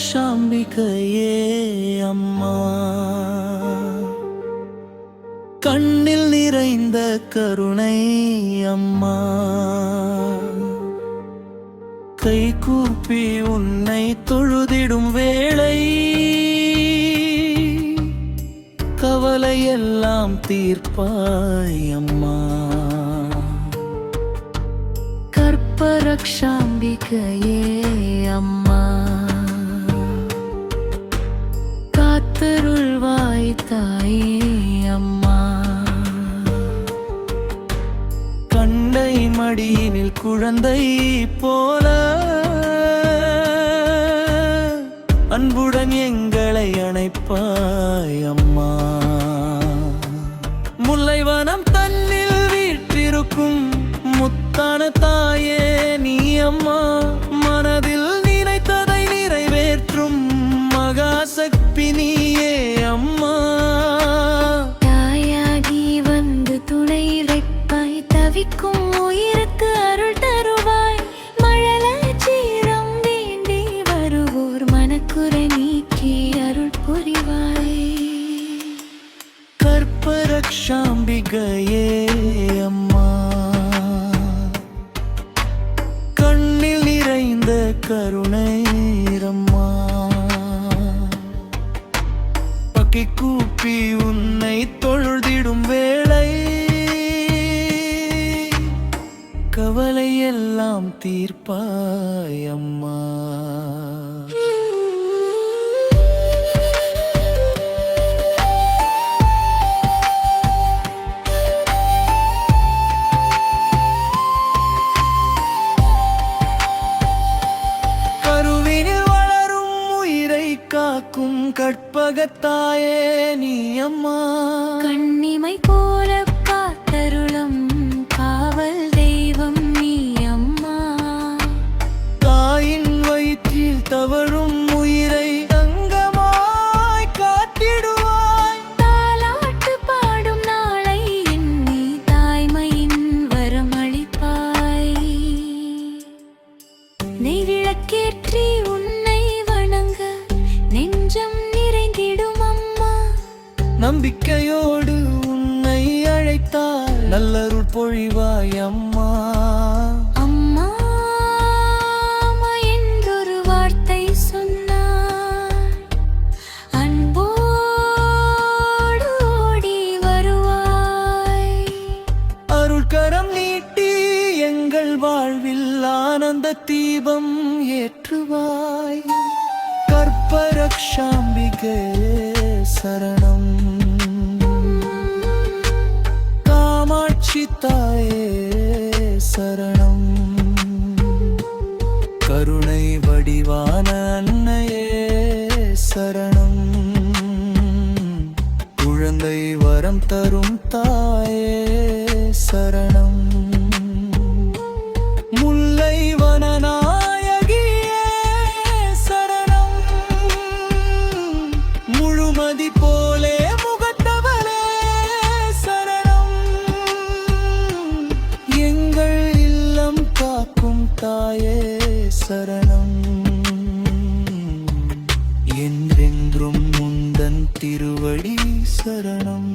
கற்பரக்ஷாம்பிகையே அம்மா, கண்ணில் நிறைந்த கருணை அம்மா, கைகூப்பி உன்னை தொழுதிடும் வேளை கவலையெல்லாம் தீர்ப்பாய் அம்மா. கற்பரக்ஷாம்பிகையே அம்மா, காத்தருள்வாய் தாயே அம்மா. கண்டை மடியினில் குழந்தை போல அன்புடன் எங்களை அணைப்பாய் அம்மா. முல்லைவனம் தன்னில் வீற்றிருக்கும் முத்தான தாயே நீ அம்மா. மனதில் நினைத்ததை நிறைவேற்றும் மகாசக்தி நீயே அம்மா. தாயாகி வந்து துணை வைப்பாய், தவிக்கும் உயிருக்கு அருள் தருவாய். மழலச்சீரம் வேண்டி வருவோர் மனக்குறை நீக்கி அருள் புரிவாய். கற்பரக்ஷாம்பிகையே அம்மா, கண்ணில் நிறைந்த கருணை அம்மா, பக்கி கூப்பி உன்னை தொழுதிடும் வேளை கவலையெல்லாம் தீர்ப்பாய் அம்மா. காக்கும் கற்பகத்தாயே நீ அம்மா. கண்ணிமை போல காத்தருளும் காவல் தெய்வம் நீ அம்மா. தாயின் வயிற்றில் தவழும் உயிரை தங்கமாய் காத்திடுவாய். தாலாட்டு பாடும் நாளை எண்ணி தாய்மையின் வரம் அளிப்பாய். நெய் விளக்கேற்றி உன்னை வணங்க நெஞ்சம் நிறைந்திடும் அம்மா. நம்பிக்கையோடு உன்னை அழைத்தால் நல்லருள் பொழிவாய் அம்மா. அம்மா என்றொரு வார்த்தை சொன்னார், அன்போடு ஓடி வருவாய். அருள் கரம் நீட்டி எங்கள் வாழ்வில் ஆனந்த தீபம் ஏற்றுவாய். கற்பரக்ஷாம்பிகே சரணம், காமாட்சி தாயே சரணம், கருணை வடிவான அன்னையே சரணம், குழந்தை வரம் தரும் தாயே சரணம், முல்லை வனநாயகியே சரணம், முழுமதி போலே முகத்தவளே சரணம், எங்கள் இல்லம் காக்கும் தாயே சரணம், என்றென்றும் முந்தன் திருவடி சரணம்.